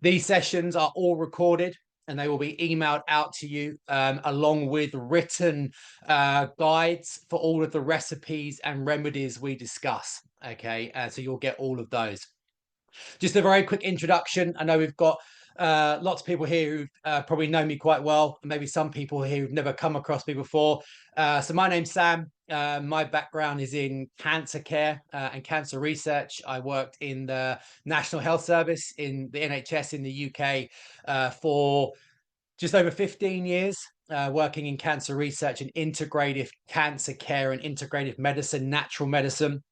These sessions are all recorded and they will be emailed out to you along with written guides for all of the recipes and remedies we discuss. Okay, so you'll get all of those. Just a very quick introduction. I know we've got lots of people here who probably know me quite well, and maybe some people here who've never come across me before. So my name's Sam. My background is in cancer care and cancer research. I worked in the National Health Service in the NHS in the UK for just over 15 years. Working in cancer research and integrative cancer care and integrative medicine, natural medicine.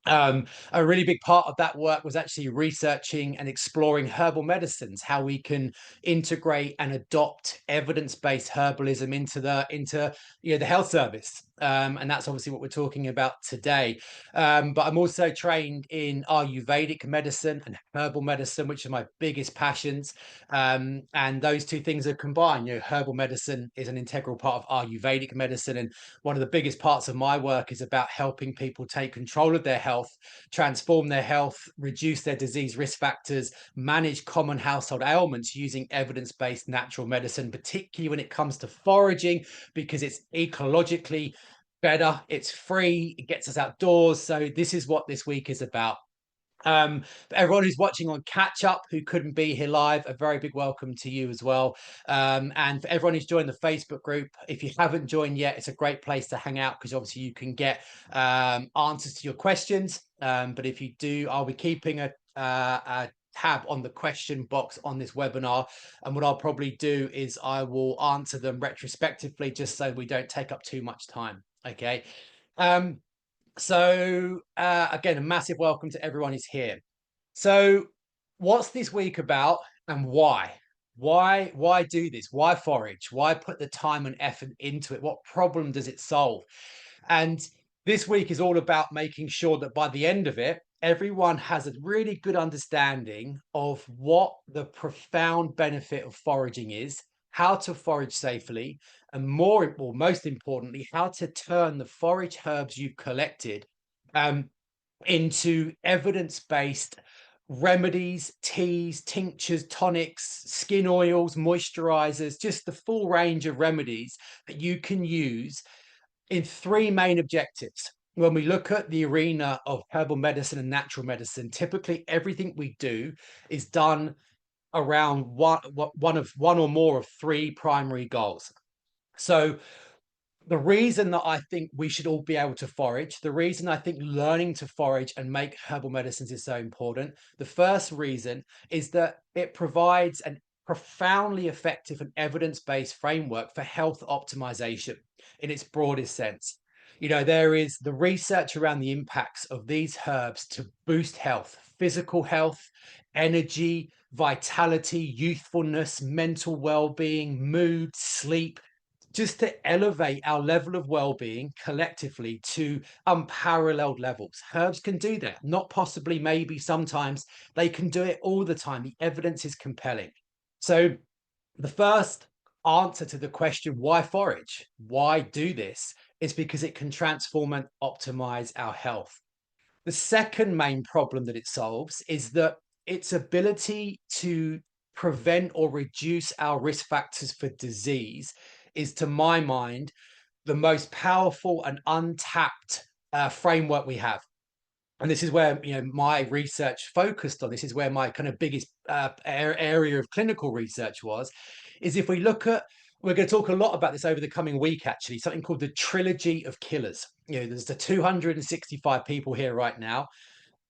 A really big part of that work was actually researching and exploring herbal medicines, how we can integrate and adopt evidence-based herbalism into the health service. And that's obviously what we're talking about today. But I'm also trained in Ayurvedic medicine and herbal medicine, which are my biggest passions. And those two things are combined. Herbal medicine is an integral part of Ayurvedic medicine, and one of the biggest parts of my work is about helping people take control of their health, transform their health, reduce their disease risk factors, manage common household ailments using evidence-based natural medicine, particularly when it comes to foraging, because it's ecologically better, it's free, it gets us outdoors. So this is what this week is about. For everyone who's watching on catch up who couldn't be here live, a very big welcome to you as well. And for everyone who's joined the Facebook group, if you haven't joined yet, it's a great place to hang out because obviously you can get answers to your questions. But if you do, I'll be keeping a tab on the question box on this webinar, and what I'll probably do is I will answer them retrospectively just so we don't take up too much time. Okay. Again, a massive welcome to everyone who's here. So what's this week about and why? Why do this? Why forage? Why put the time and effort into it? What problem does it solve? And this week is all about making sure that by the end of it, everyone has a really good understanding of what the profound benefit of foraging is, how to forage safely, and more or most importantly, how to turn the forage herbs you've collected um, into evidence-based remedies, teas, tinctures, tonics, skin oils, moisturizers, just the full range of remedies that you can use in three main objectives. When we look at the arena of herbal medicine and natural medicine, typically everything we do is done around one or more of three primary goals. So the reason that I think we should all be able to forage, the reason I think learning to forage and make herbal medicines is so important, the first reason is that it provides an profoundly effective and evidence-based framework for health optimization in its broadest sense. There is the research around the impacts of these herbs to boost health, physical health, energy, vitality, youthfulness, mental well-being, mood, sleep, just to elevate our level of well-being collectively to unparalleled levels. Herbs can do that. Not possibly, maybe sometimes. They can do it all the time. The evidence is compelling. So the first answer to the question, why forage? Why do this? Is because it can transform and optimize our health. The second main problem that it solves is that its ability to prevent or reduce our risk factors for disease is, to my mind, the most powerful and untapped framework we have. And this is where my research focused on. This is where my kind of biggest area of clinical research was. Is if we look at, we're going to talk a lot about this over the coming week. Actually, something called the trilogy of killers. There's the 265 people here right now.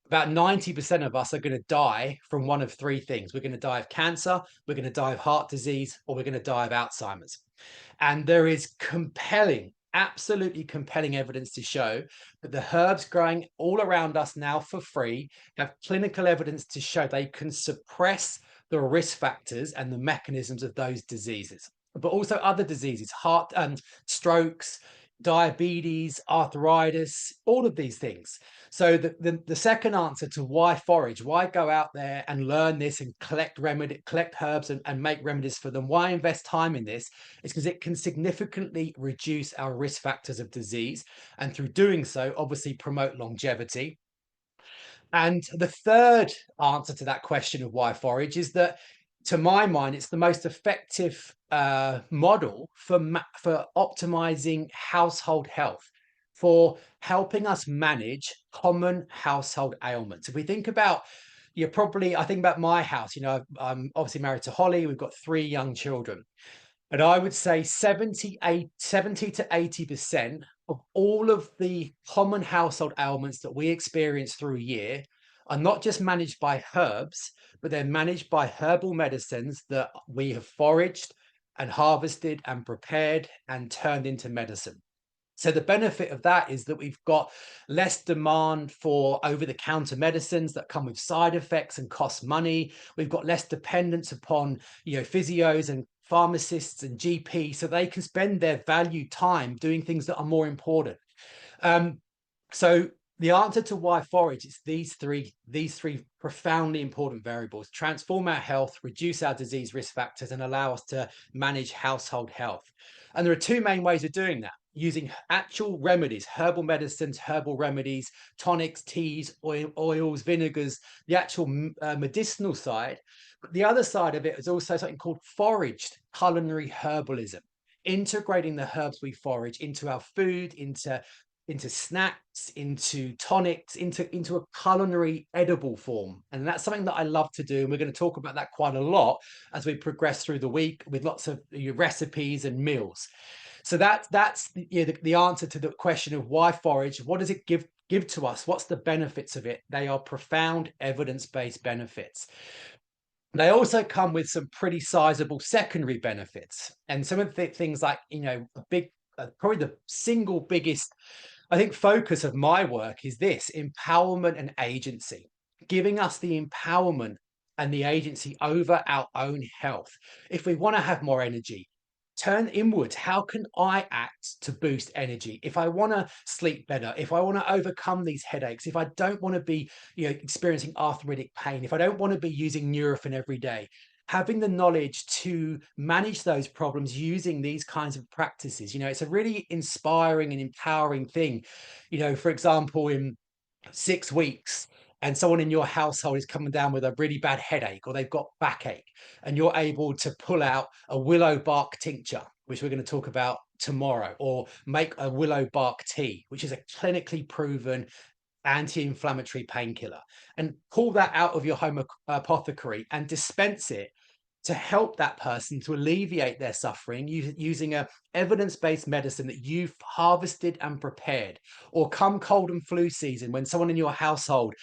About 90% of us are going to die from one of three things. We're going to die of cancer, we're going to die of heart disease, or we're going to die of Alzheimer's. And there is compelling, absolutely compelling evidence to show that the herbs growing all around us now for free have clinical evidence to show they can suppress the risk factors and the mechanisms of those diseases, but also other diseases, heart and strokes, diabetes, arthritis, all of these things. So the second answer to why forage, why go out there and learn this and collect herbs and make remedies for them, why invest time in this, is because it can significantly reduce our risk factors of disease, and through doing so, obviously promote longevity. And the third answer to that question of why forage is that to my mind, it's the most effective model for for optimizing household health, for helping us manage common household ailments. If we think about, you're probably, I think about my house. I'm obviously married to Holly. We've got 3 young children. And I would say 70 to 80% of all of the common household ailments that we experience through a year are not just managed by herbs, but they're managed by herbal medicines that we have foraged and harvested and prepared and turned into medicine. So the benefit of that is that we've got less demand for over-the-counter medicines that come with side effects and cost money. We've got less dependence upon, physios and pharmacists and GPs, so they can spend their valued time doing things that are more important. Um, so the answer to why forage is these three profoundly important variables: transform our health, reduce our disease risk factors, and allow us to manage household health. And there are two main ways of doing that: using actual remedies, herbal medicines, herbal remedies, tonics, teas, oils, vinegars, the actual medicinal side. But the other side of it is also something called foraged culinary herbalism, integrating the herbs we forage into our food, into snacks, into tonics, into a culinary edible form. And that's something that I love to do. And we're going to talk about that quite a lot as we progress through the week with lots of recipes and meals. So that's the answer to the question of why forage. What does it give to us? What's the benefits of it? They are profound evidence-based benefits. They also come with some pretty sizable secondary benefits. And some of the things like, probably the single biggest, I think, focus of my work is this: empowerment and agency, giving us the empowerment and the agency over our own health. If we want to have more energy, turn inwards. How can I act to boost energy? If I want to sleep better, if I want to overcome these headaches, if I don't want to be, experiencing arthritic pain, if I don't want to be using Nurofen every day, having the knowledge to manage those problems using these kinds of practices, it's a really inspiring and empowering thing. For example, in 6 weeks, and someone in your household is coming down with a really bad headache, or they've got backache, and you're able to pull out a willow bark tincture, which we're going to talk about tomorrow, or make a willow bark tea, which is a clinically proven anti-inflammatory painkiller, and pull that out of your home apothecary and dispense it to help that person to alleviate their suffering using a evidence-based medicine that you've harvested and prepared. Or come cold and flu season, when someone in your household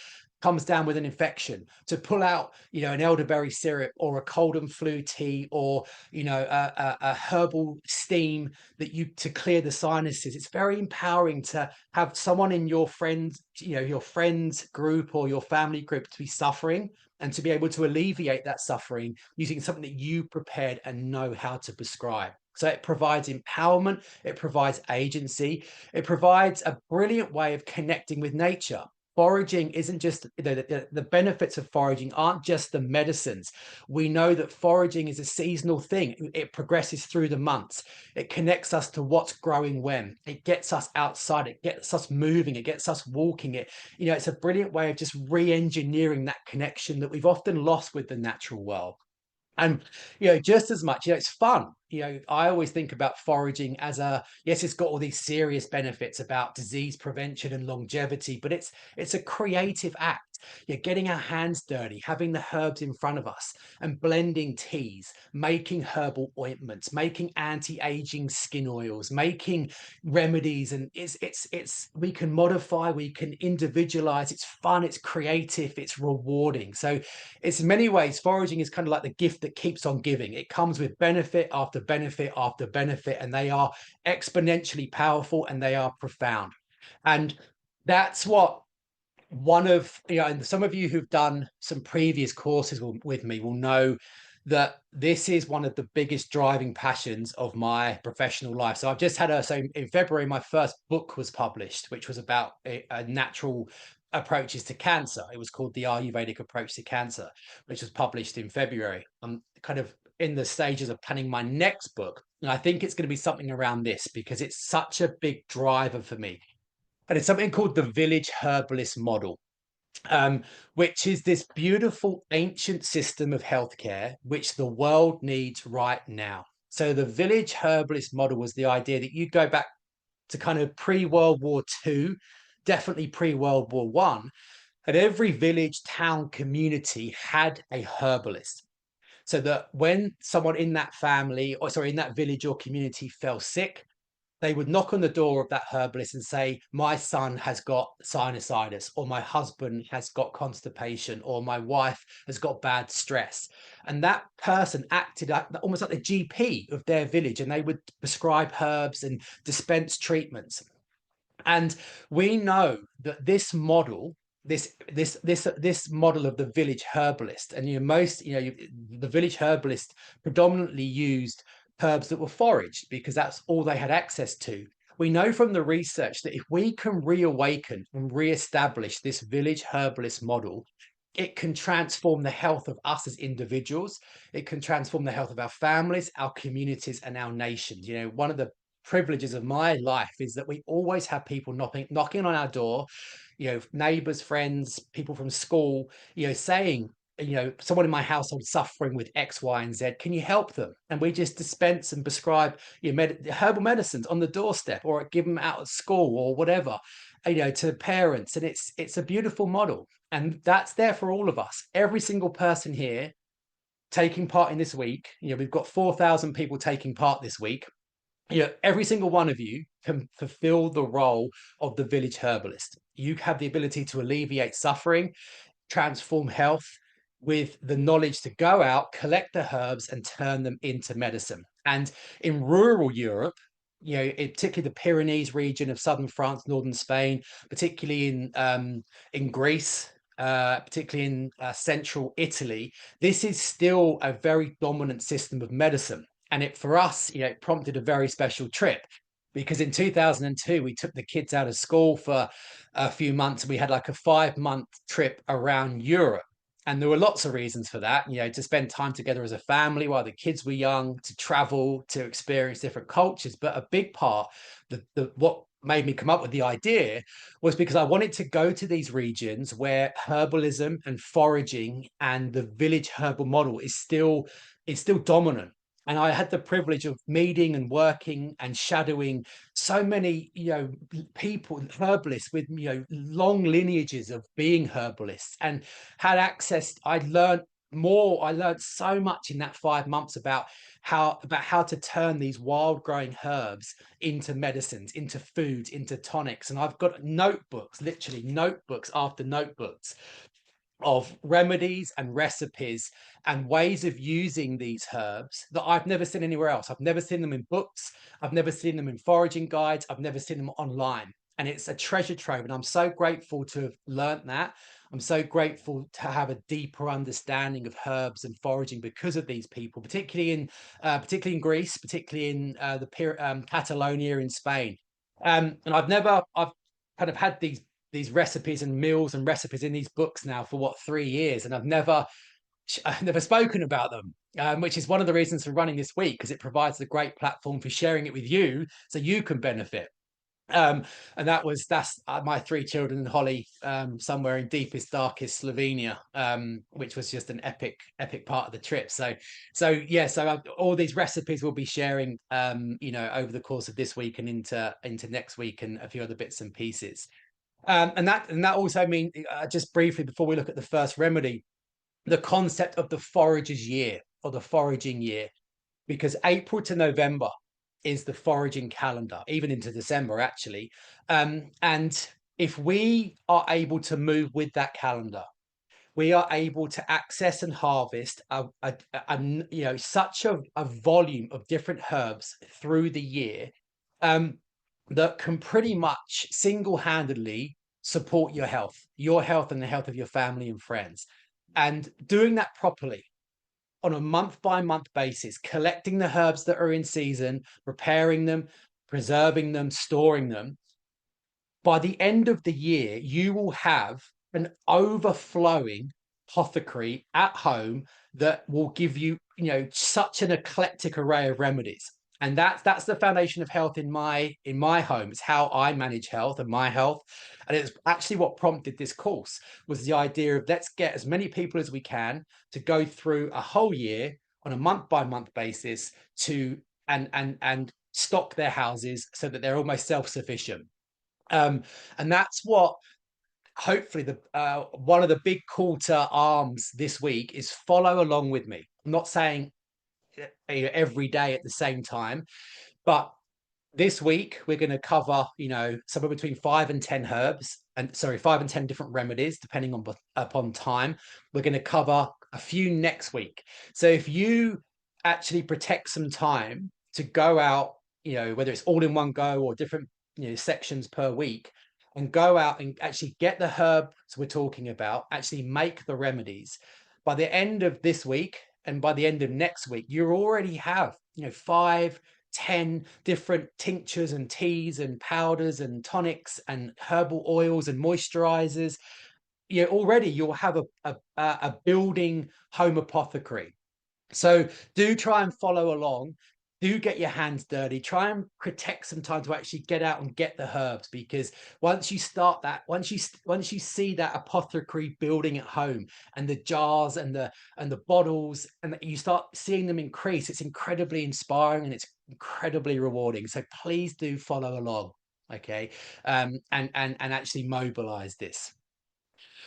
comes down with an infection, to pull out, an elderberry syrup or a cold and flu tea, or, a herbal steam to clear the sinuses. It's very empowering to have someone in your friends, your friends group or your family group to be suffering, and to be able to alleviate that suffering using something that you prepared and know how to prescribe. So it provides empowerment, it provides agency, it provides a brilliant way of connecting with nature. Foraging isn't just, the benefits of foraging aren't just the medicines. We know that foraging is a seasonal thing. It progresses through the months. It connects us to what's growing when. It gets us outside. It gets us moving. It gets us walking. It's a brilliant way of just re-engineering that connection that we've often lost with the natural world. And, just as much, it's fun. I always think about foraging as yes, it's got all these serious benefits about disease prevention and longevity, but it's a creative act. You're getting our hands dirty, having the herbs in front of us and blending teas, making herbal ointments, making anti-aging skin oils, making remedies. And we can modify, we can individualize. It's fun, it's creative, it's rewarding. So it's, in many ways, foraging is kind of like the gift that keeps on giving. It comes with benefit after benefit after benefit, and they are exponentially powerful and they are profound. And that's what and some of you who've done some previous courses with me will know that this is one of the biggest driving passions of my professional life. So I've just had so in February, my first book was published, which was about a natural approaches to cancer. It was called The Ayurvedic Approach to Cancer, which was published in February. I'm kind of in the stages of planning my next book. And I think it's going to be something around this because it's such a big driver for me. And it's something called the village herbalist model. um, which is this beautiful ancient system of healthcare which the world needs right now. So the village herbalist model was the idea that you go back to kind of pre-World War II, definitely pre-World War One, and every village, town, community had a herbalist. So that when someone in that family, or sorry, in that village or community fell sick, they would knock on the door of that herbalist and say, my son has got sinusitis, or my husband has got constipation, or my wife has got bad stress. And that person acted almost like the GP of their village, and they would prescribe herbs and dispense treatments. And we know that this model, this model of the village herbalist, and the village herbalist predominantly used herbs that were foraged because that's all they had access to. We know from the research that if we can reawaken and reestablish this village herbalist model, it can transform the health of us as individuals. It can transform the health of our families, our communities, and our nations. One of the privileges of my life is that we always have people knocking on our door, neighbors, friends, people from school, saying, someone in my household suffering with X, Y, and Z. Can you help them? And we just dispense and prescribe herbal medicines on the doorstep, or give them out at school or whatever, to parents. And it's a beautiful model, and that's there for all of us. Every single person here taking part in this week. We've got 4,000 people taking part this week. Every single one of you can fulfill the role of the village herbalist. You have the ability to alleviate suffering, transform health with the knowledge to go out, collect the herbs, and turn them into medicine. And in rural Europe, particularly the Pyrenees region of southern France, northern Spain, particularly in Greece, particularly in central Italy, this is still a very dominant system of medicine. And for us, it prompted a very special trip, because in 2002 we took the kids out of school for a few months. We had like a 5-month trip around Europe. And there were lots of reasons for that, to spend time together as a family while the kids were young, to travel, to experience different cultures. But a big part, what made me come up with the idea, was because I wanted to go to these regions where herbalism and foraging and the village herbal model is still dominant. And I had the privilege of meeting and working and shadowing so many, people, herbalists with, long lineages of being herbalists, and had access. I learned so much in that 5 months about how to turn these wild growing herbs into medicines, into foods, into tonics. And I've got notebooks, literally notebooks after notebooks, of remedies and recipes and ways of using these herbs that I've never seen anywhere else. I've never seen them in books. I've never seen them in foraging guides. I've never seen them online. And it's a treasure trove. And I'm so grateful to have learnt that. I'm so grateful to have a deeper understanding of herbs and foraging because of these people, particularly in Greece, particularly in Catalonia in Spain. And I've kind of had these recipes and meals and recipes in these books now for 3 years, and I've never spoken about them, which is one of the reasons for running this week, because it provides a great platform for sharing it with you so you can benefit. And that's my 3 children and Holly, somewhere in deepest, darkest Slovenia, which was just an epic part of the trip. So all these recipes we'll be sharing, over the course of this week and into next week, and a few other bits and pieces. And that also means, just briefly before we look at the first remedy, the concept of the forager's year, or the foraging year, because April to November is the foraging calendar, even into December actually. And if we are able to move with that calendar, we are able to access and harvest such a volume of different herbs through the year, um, that can pretty much single-handedly support your health and the health of your family and friends. And doing that properly on a month by month basis, collecting the herbs that are in season, preparing them, preserving them, storing them, by the end of the year, you will have an overflowing apothecary at home that will give you, such an eclectic array of remedies. And that's the foundation of health in my home. It's how I manage health and my health. And it's actually what prompted this course, was the idea of let's get as many people as we can to go through a whole year on a month by month basis to and stock their houses so that they're almost self-sufficient. And that's what hopefully the one of the big call to arms this week is: follow along with me. I'm not saying every day at the same time, but this week we're going to cover, somewhere between 5 and 10 herbs, and sorry, 5 and 10 different remedies depending on upon time. We're going to cover a few next week. So if you actually protect some time to go out, whether it's all in one go or different sections per week, and go out and actually get the herbs we're talking about, actually make the remedies, by the end of this week and by the end of next week, you already have 5, 10 different tinctures and teas and powders and tonics and herbal oils and moisturizers. Already you'll have a building home apothecary. So do try and follow along. Do get your hands dirty. Try and protect some time to actually get out and get the herbs, because once you start that, once you see that apothecary building at home, and the jars and the bottles, and you start seeing them increase, it's incredibly inspiring and it's incredibly rewarding. So please do follow along, okay, and actually mobilize this.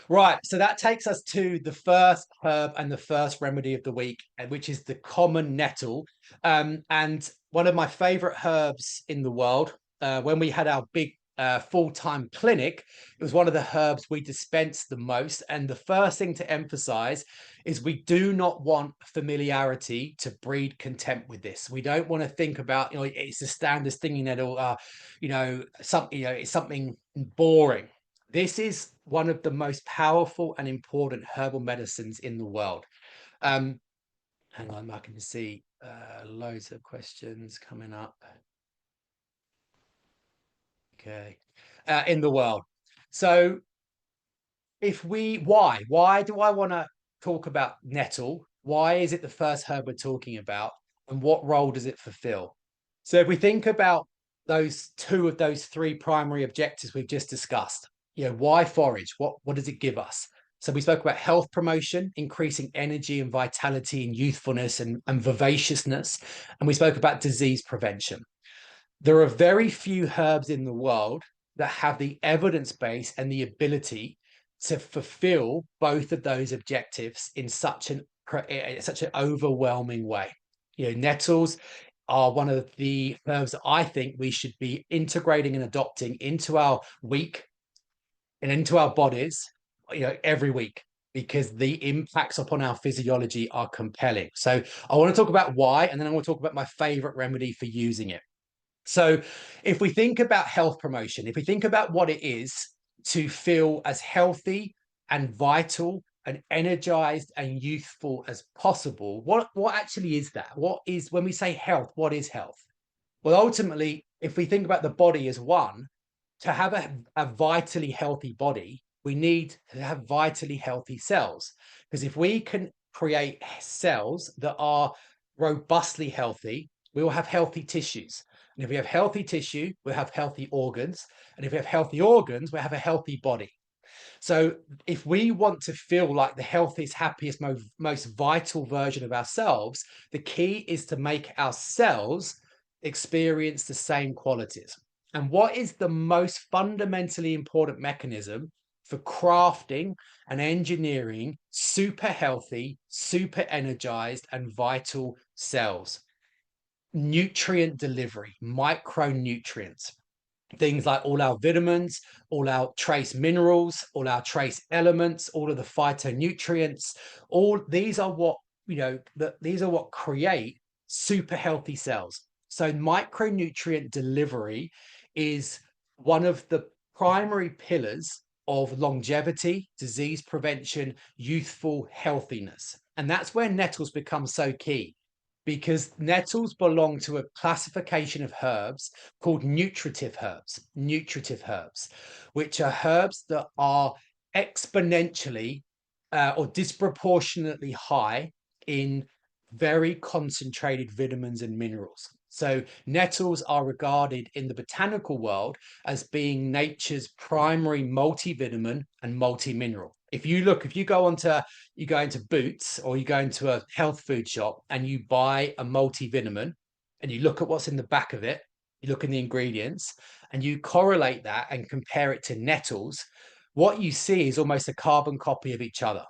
Right, so that takes us to the first herb and the first remedy of the week, which is the common nettle. And one of my favorite herbs in the world. When we had our big full-time clinic, it was one of the herbs we dispensed the most. And the first thing to emphasize is we do not want familiarity to breed contempt with this. We don't want to think about, it's a standard stinging nettle, it's something boring. This is one of the most powerful and important herbal medicines in the world. Hang on, I can see loads of questions coming up. Okay, in the world. So why do I want to talk about nettle? Why is it the first herb we're talking about? And what role does it fulfill? So if we think about two of those three primary objectives we've just discussed, why forage? What does it give us? So we spoke about health promotion, increasing energy and vitality and youthfulness and vivaciousness. And we spoke about disease prevention. There are very few herbs in the world that have the evidence base and the ability to fulfill both of those objectives in such an overwhelming way. Nettles are one of the herbs that I think we should be integrating and adopting into our week and into our bodies, every week, because the impacts upon our physiology are compelling. So I want to talk about why, and then I want to talk about my favorite remedy for using it. So if we think about health promotion, if we think about what it is to feel as healthy and vital and energized and youthful as possible, what actually is that? When we say health, what is health? Well, ultimately, if we think about the body as one, to have a vitally healthy body, we need to have vitally healthy cells. Because if we can create cells that are robustly healthy, we will have healthy tissues. And if we have healthy tissue, we'll have healthy organs. And if we have healthy organs, we'll have a healthy body. So if we want to feel like the healthiest, happiest, most vital version of ourselves, the key is to make our cells experience the same qualities. And what is the most fundamentally important mechanism for crafting and engineering super healthy, super energized, and vital cells? Nutrient delivery, micronutrients. Things like all our vitamins, all our trace minerals, all our trace elements, all of the phytonutrients, all these are what, these are what create super healthy cells. So micronutrient delivery is one of the primary pillars of longevity, disease prevention, youthful healthiness. And that's where nettles become so key, because nettles belong to a classification of herbs called nutritive herbs, which are herbs that are exponentially or disproportionately high in very concentrated vitamins and minerals. So nettles are regarded in the botanical world as being nature's primary multivitamin and multimineral. If you go into Boots or you go into a health food shop and you buy a multivitamin and you look at what's in the back of it, you look in the ingredients and you correlate that and compare it to nettles, what you see is almost a carbon copy of each other,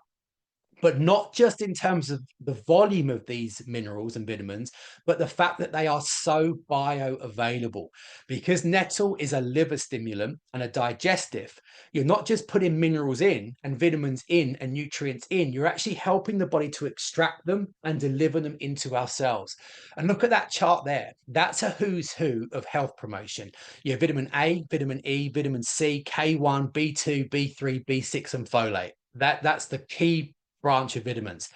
but not just in terms of the volume of these minerals and vitamins, but the fact that they are so bioavailable. Because nettle is a liver stimulant and a digestive, you're not just putting minerals in and vitamins in and nutrients in, you're actually helping the body to extract them and deliver them into our cells. And look at that chart there. That's a who's who of health promotion. You have vitamin A, vitamin E, vitamin C, K1, B2, B3, B6, and folate. That's the key branch of vitamins.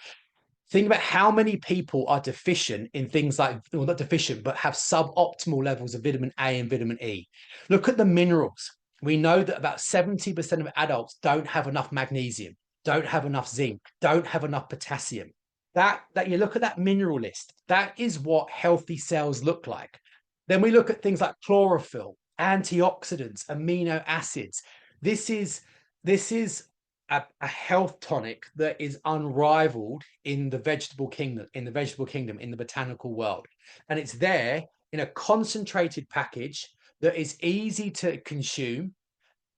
Think about how many people are deficient in things like, well, not deficient, but have suboptimal levels of vitamin A and vitamin E. Look at the minerals. We know that about 70% of adults don't have enough magnesium, don't have enough zinc, don't have enough potassium. That you look at that mineral list, that is what healthy cells look like. Then we look at things like chlorophyll, antioxidants, amino acids. This is a health tonic that is unrivaled in the vegetable kingdom, in the botanical world. And it's there in a concentrated package that is easy to consume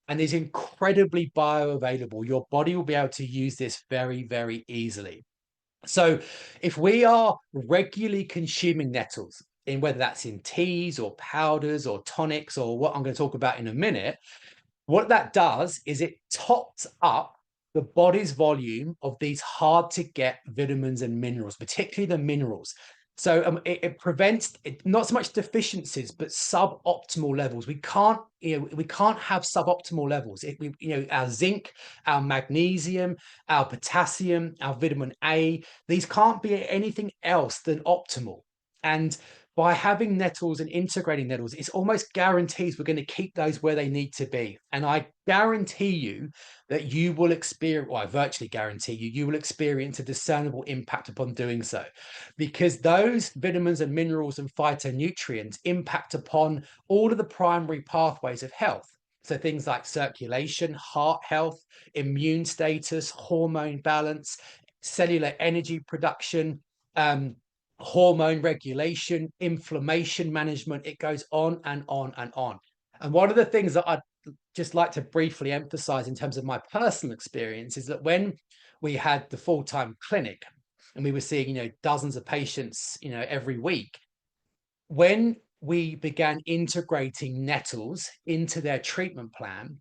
and is incredibly bioavailable. Your body will be able to use this very, very easily. So if we are regularly consuming nettles, in whether that's in teas or powders or tonics or what I'm going to talk about in a minute, what that does is it tops up the body's volume of these hard to get vitamins and minerals, particularly the minerals. So it prevents not so much deficiencies, but suboptimal levels. We can't have suboptimal levels. Our zinc, our magnesium, our potassium, our vitamin A, these can't be anything else than optimal. And by having nettles and integrating nettles, it's almost guarantees we're going to keep those where they need to be. And I guarantee you that you will experience, well, I virtually guarantee you will experience a discernible impact upon doing so, because those vitamins and minerals and phytonutrients impact upon all of the primary pathways of health. So things like circulation, heart health, immune status, hormone balance, cellular energy production, hormone regulation, inflammation management. It goes on and on and on. And one of the things that I'd just like to briefly emphasize in terms of my personal experience is that when we had the full-time clinic and we were seeing, dozens of patients, every week, when we began integrating nettles into their treatment plan,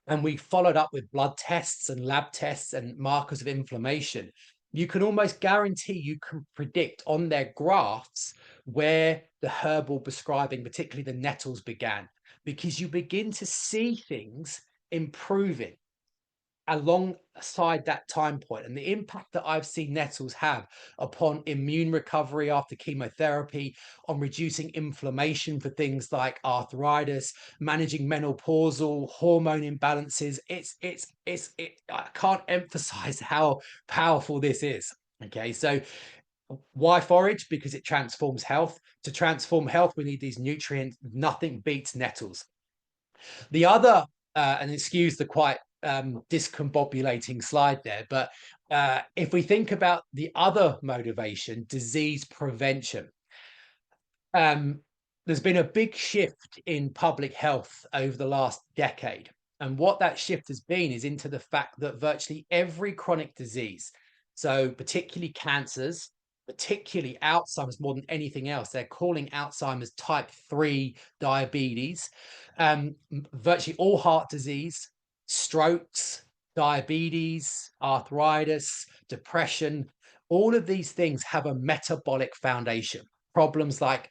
and we followed up with blood tests and lab tests and markers of inflammation, you can almost guarantee you can predict on their graphs where the herbal prescribing, particularly the nettles, began, because you begin to see things improving alongside that time point. And the impact that I've seen nettles have upon immune recovery after chemotherapy, on reducing inflammation for things like arthritis, managing menopausal hormone imbalances, I can't emphasize how powerful this is. Okay, so why forage? Because it transforms health. To transform health, we need these nutrients. Nothing beats nettles. The other, and excuse the quite discombobulating slide there, but if we think about the other motivation, disease prevention, there's been a big shift in public health over the last decade. And what that shift has been is into the fact that virtually every chronic disease, so particularly cancers, particularly Alzheimer's more than anything else, they're calling Alzheimer's type 3 diabetes, virtually all heart disease, strokes, diabetes, arthritis, depression, all of these things have a metabolic foundation. Problems like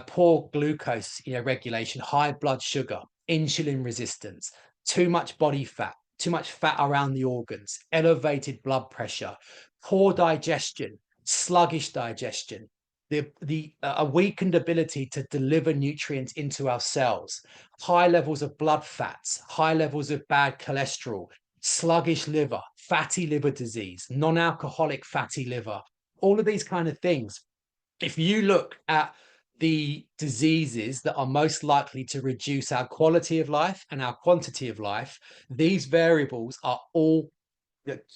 poor glucose regulation, high blood sugar, insulin resistance, too much body fat, too much fat around the organs, elevated blood pressure, poor digestion, sluggish digestion, a weakened ability to deliver nutrients into our cells, high levels of blood fats, high levels of bad cholesterol, sluggish liver, fatty liver disease, non-alcoholic fatty liver, all of these kind of things. If you look at the diseases that are most likely to reduce our quality of life and our quantity of life, these variables are all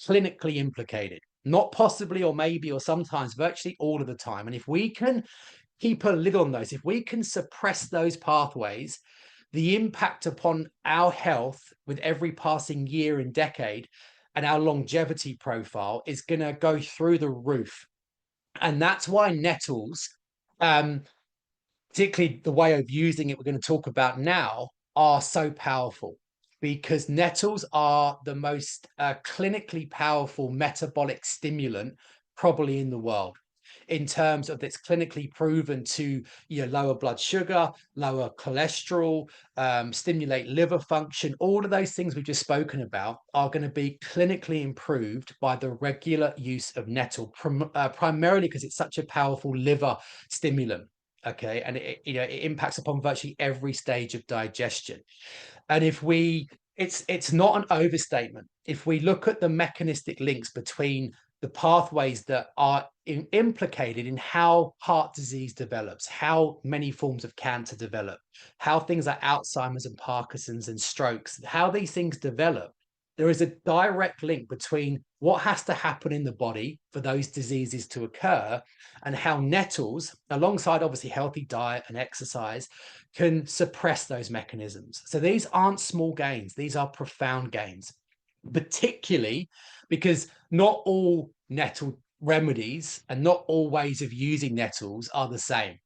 clinically implicated. Not possibly or maybe or sometimes, virtually all of the time. And if we can keep a lid on those, if we can suppress those pathways, the impact upon our health with every passing year and decade and our longevity profile is going to go through the roof. And that's why nettles, um, particularly the way of using it we're going to talk about now, are so powerful, because nettles are the most clinically powerful metabolic stimulant probably in the world, in terms of it's clinically proven to, lower blood sugar, lower cholesterol, stimulate liver function. All of those things we've just spoken about are going to be clinically improved by the regular use of nettle, primarily because it's such a powerful liver stimulant. Okay, and it impacts upon virtually every stage of digestion. And if we, it's not an overstatement if we look at the mechanistic links between the pathways that are implicated in how heart disease develops, how many forms of cancer develop, how things like Alzheimer's and Parkinson's and strokes, how these things develop. There is a direct link between what has to happen in the body for those diseases to occur and how nettles, alongside obviously healthy diet and exercise, can suppress those mechanisms. So these aren't small gains, these are profound gains, particularly because not all nettle remedies and not all ways of using nettles are the same.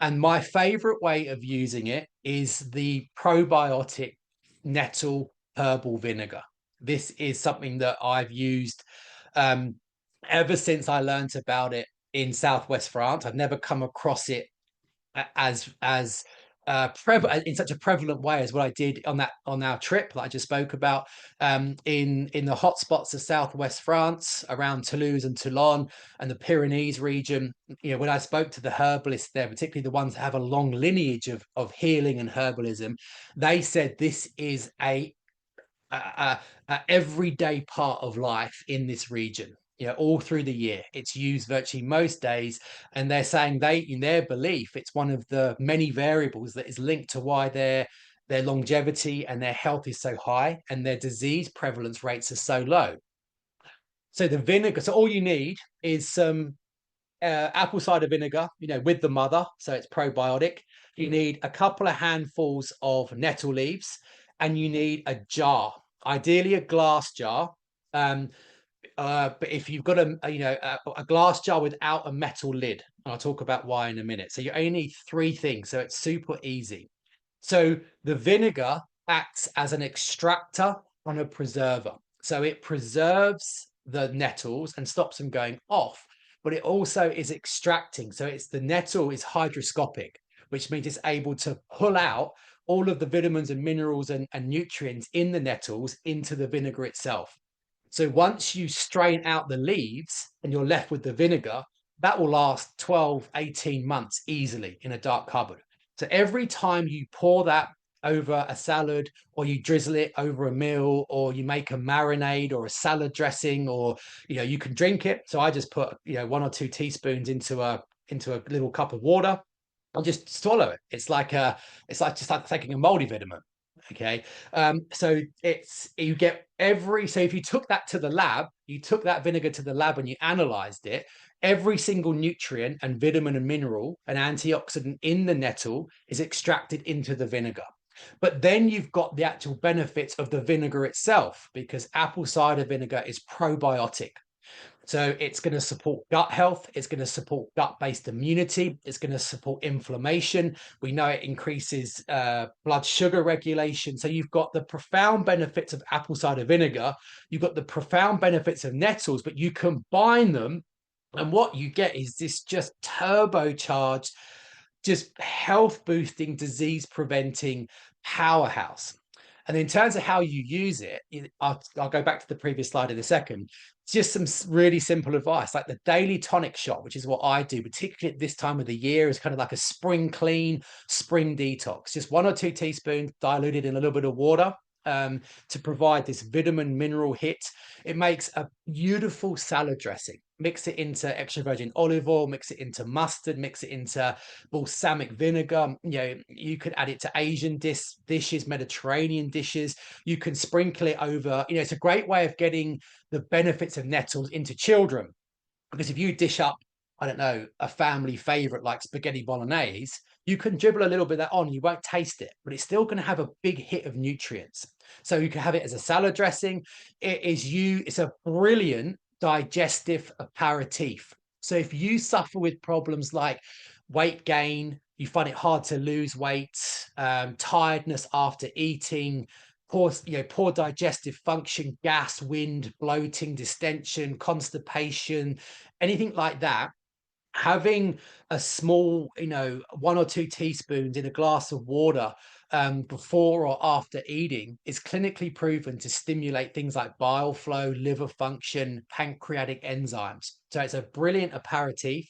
And my favorite way of using it is the probiotic nettle herbal vinegar. This is something that I've used um, ever since I learned about it in Southwest France. I've never come across it as in such a prevalent way as what I did on our trip that I just spoke about, in the hotspots of Southwest France, around Toulouse and Toulon and the Pyrenees region. When I spoke to the herbalists there, particularly the ones that have a long lineage of healing and herbalism, they said this is a everyday part of life in this region. All through the year, it's used virtually most days, and they're saying in their belief, it's one of the many variables that is linked to why their longevity and their health is so high and their disease prevalence rates are so low. So the vinegar, so all you need is some apple cider vinegar, with the mother, so it's probiotic. You need a couple of handfuls of nettle leaves, and you need a jar, ideally a glass jar. But if you've got a glass jar without a metal lid, and I'll talk about why in a minute. So you only need three things, so it's super easy. So the vinegar acts as an extractor and a preserver. So it preserves the nettles and stops them going off, but it also is extracting. So the nettle is hygroscopic, which means it's able to pull out all of the vitamins and minerals and nutrients in the nettles into the vinegar itself. So once you strain out the leaves and you're left with the vinegar, that will last 12, 18 months easily in a dark cupboard. So every time you pour that over a salad, or you drizzle it over a meal, or you make a marinade or a salad dressing, or you can drink it. So I just put 1 or 2 teaspoons into a little cup of water and just swallow it. It's like taking a multivitamin. Okay. So if you took that to the lab, you took that vinegar to the lab and you analyzed it, every single nutrient and vitamin and mineral and antioxidant in the nettle is extracted into the vinegar. But then you've got the actual benefits of the vinegar itself, because apple cider vinegar is probiotic. So it's going to support gut health. It's going to support gut-based immunity. It's going to support inflammation. We know it increases blood sugar regulation. So you've got the profound benefits of apple cider vinegar. You've got the profound benefits of nettles, but you combine them, and what you get is this just turbocharged, just health boosting, disease preventing powerhouse. And in terms of how you use it, I'll go back to the previous slide in a second. Just some really simple advice, like the daily tonic shot, which is what I do, particularly at this time of the year, is kind of like a spring clean, spring detox. Just 1 or 2 teaspoons diluted in a little bit of water, to provide this vitamin mineral hit. It makes a beautiful salad dressing. mix it into extra virgin olive oil, mix it into mustard, mix it into balsamic vinegar. You know, you could add it to Asian dishes, Mediterranean dishes. You can sprinkle it over. You know, it's a great way of getting the benefits of nettles into children. Because if you dish up, I don't know, a family favorite like spaghetti bolognese, you can dribble a little bit of that on, you won't taste it, but it's still going to have a big hit of nutrients. So you can have it as a salad dressing. It's a brilliant digestive aperitif. So if you suffer with problems like weight gain, you find it hard to lose weight, tiredness after eating, poor digestive function, gas, wind, bloating, distension, constipation, anything like that, having a small, 1 or 2 teaspoons in a glass of water before or after eating is clinically proven to stimulate things like bile flow, liver function, pancreatic enzymes. So it's a brilliant aperitif.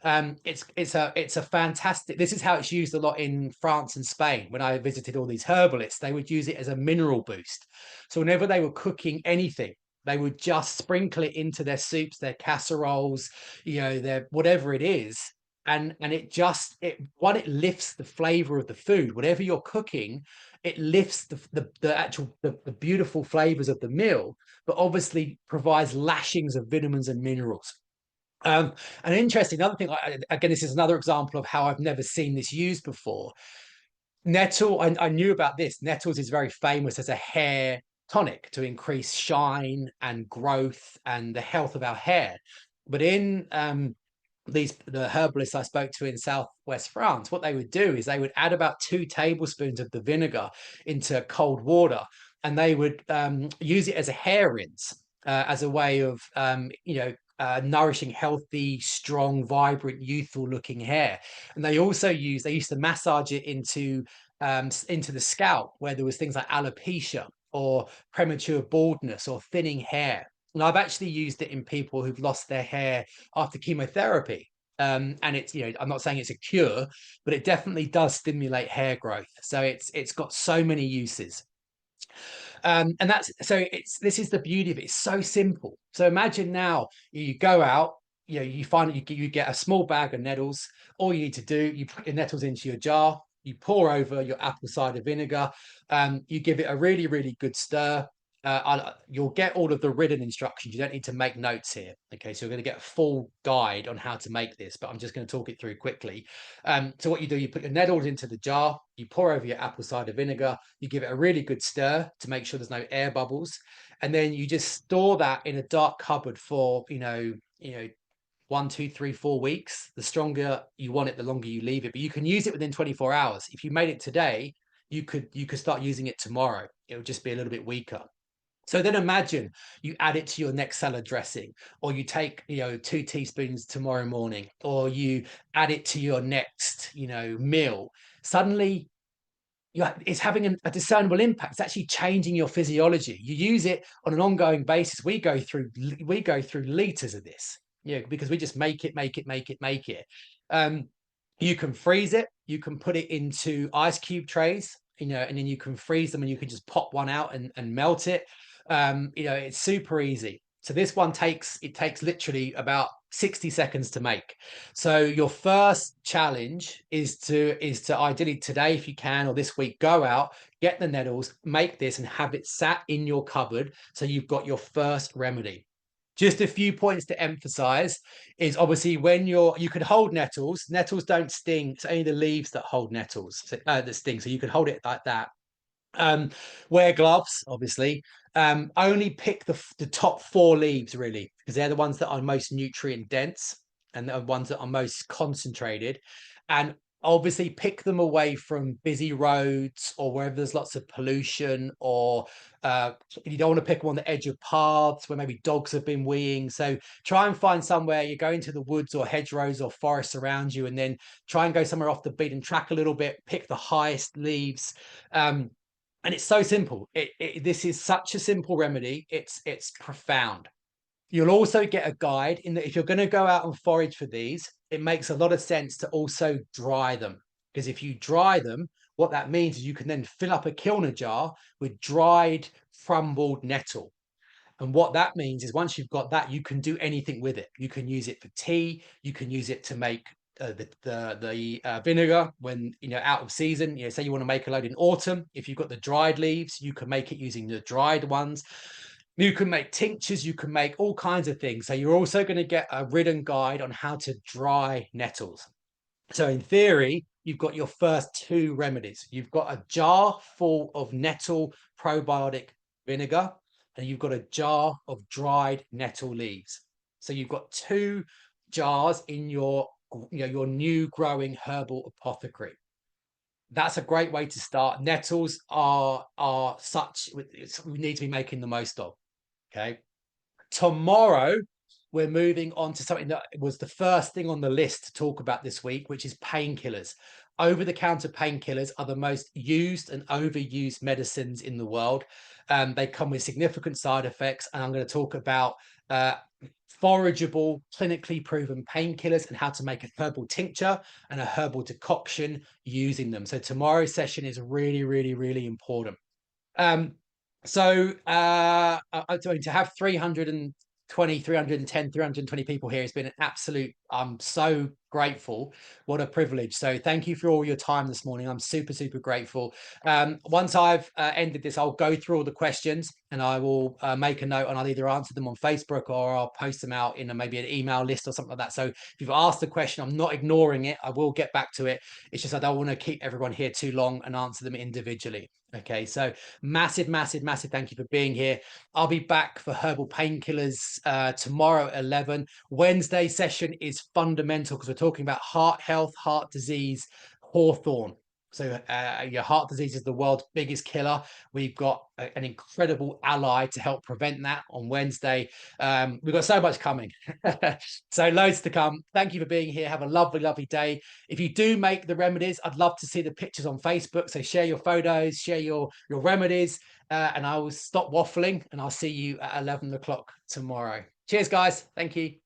It's a fantastic. This is how it's used a lot in France and Spain. When I visited all these herbalists, they would use it as a mineral boost. So whenever they were cooking anything, they would just sprinkle it into their soups, their casseroles, their whatever it is, and it lifts the flavor of the food. Whatever you're cooking, it lifts the beautiful flavors of the meal, but obviously provides lashings of vitamins and minerals. An interesting other thing, again, this is another example of how I've never seen this used before. Nettle, I knew about this. Nettles is very famous as a hair tonic to increase shine and growth and the health of our hair. But in the herbalists I spoke to in southwest France, what they would do is they would add about 2 tablespoons of the vinegar into cold water, and they would use it as a hair rinse, as a way of nourishing healthy, strong, vibrant, youthful looking hair. And they used to massage it into the scalp where there was things like alopecia or premature baldness or thinning hair. And I've actually used it in people who've lost their hair after chemotherapy. And I'm not saying it's a cure, but it definitely does stimulate hair growth. So it's got so many uses. And this is the beauty of it. It's so simple. So imagine now you go out, you find you get a small bag of nettles. All you need to do, you put your nettles into your jar, you pour over your apple cider vinegar, you give it a really, really good stir. You'll get all of the written instructions. You don't need to make notes here. Okay, so you're going to get a full guide on how to make this, but I'm just going to talk it through quickly. So what you do, you put your nettles into the jar, you pour over your apple cider vinegar, you give it a really good stir to make sure there's no air bubbles, and then you just store that in a dark cupboard for 1, 2, 3, 4 weeks. The stronger you want it, the longer you leave it. But you can use it within 24 hours. If you made it today, you could start using it tomorrow. It would just be a little bit weaker. So then imagine you add it to your next salad dressing, or you take, 2 teaspoons tomorrow morning, or you add it to your next, meal. Suddenly, it's having a discernible impact. It's actually changing your physiology. You use it on an ongoing basis. We go through liters of this, because we just make it, make it, make it, make it. Um, you can freeze it. You can put it into ice cube trays, and then you can freeze them, and you can just pop one out and melt it. It's super easy. So this one takes literally about 60 seconds to make. So your first challenge is to ideally today, if you can, or this week, go out, get the nettles, make this, and have it sat in your cupboard. So you've got your first remedy. Just a few points to emphasize is obviously when you can hold nettles. Nettles don't sting. It's only the leaves that hold nettles that sting. So you can hold it like that. um Wear gloves, obviously. Only pick the top 4 leaves, really, because they're the ones that are most nutrient dense and the ones that are most concentrated. And obviously pick them away from busy roads or wherever there's lots of pollution, or you don't want to pick them on the edge of paths where maybe dogs have been weeing. So try and find somewhere, you go into the woods or hedgerows or forests around you, and then try and go somewhere off the beaten track a little bit, pick the highest leaves. And it's so simple. This is such a simple remedy. It's profound. You'll also get a guide in that if you're going to go out and forage for these, it makes a lot of sense to also dry them. Because if you dry them, what that means is you can then fill up a kilner jar with dried crumbled nettle. And what that means is once you've got that, you can do anything with it. You can use it for tea. You can use it to make the vinegar when out of season. Say you want to make a load in autumn. If you've got the dried leaves, you can make it using the dried ones. You can make tinctures. You can make all kinds of things. So you're also going to get a written guide on how to dry nettles. So in theory, you've got your first two remedies. You've got a jar full of nettle probiotic vinegar, and you've got a jar of dried nettle leaves. So you've got two jars in your new growing herbal apothecary. That's a great way to start. Nettles are such we need to be making the most of. Okay. Tomorrow, we're moving on to something that was the first thing on the list to talk about this week, which is painkillers. Over-the-counter painkillers are the most used and overused medicines in the world. They come with significant side effects, and I'm going to talk about forageable, clinically proven painkillers and how to make a herbal tincture and a herbal decoction using them. So tomorrow's session is really, really, really important. I'm going to have 320, 310, 320 people here. It's been an absolute, I'm so grateful. What a privilege. So thank you for all your time this morning. I'm super, super grateful. Once I've ended this, I'll go through all the questions and I will make a note, and I'll either answer them on Facebook or I'll post them out in maybe an email list or something like that. So if you've asked a question, I'm not ignoring it. I will get back to it. It's just I don't want to keep everyone here too long and answer them individually. Okay, so massive, massive, massive thank you for being here. I'll be back for herbal painkillers tomorrow at 11. Wednesday session is fundamental because we're talking about heart health, heart disease, hawthorn. So your heart disease is the world's biggest killer. We've got an incredible ally to help prevent that on Wednesday. We've got so much coming. So loads to come. Thank you for being here. Have a lovely, lovely day. If you do make the remedies, I'd love to see the pictures on Facebook. So share your photos, share your remedies, and I will stop waffling and I'll see you at 11 o'clock tomorrow. Cheers, guys. Thank you.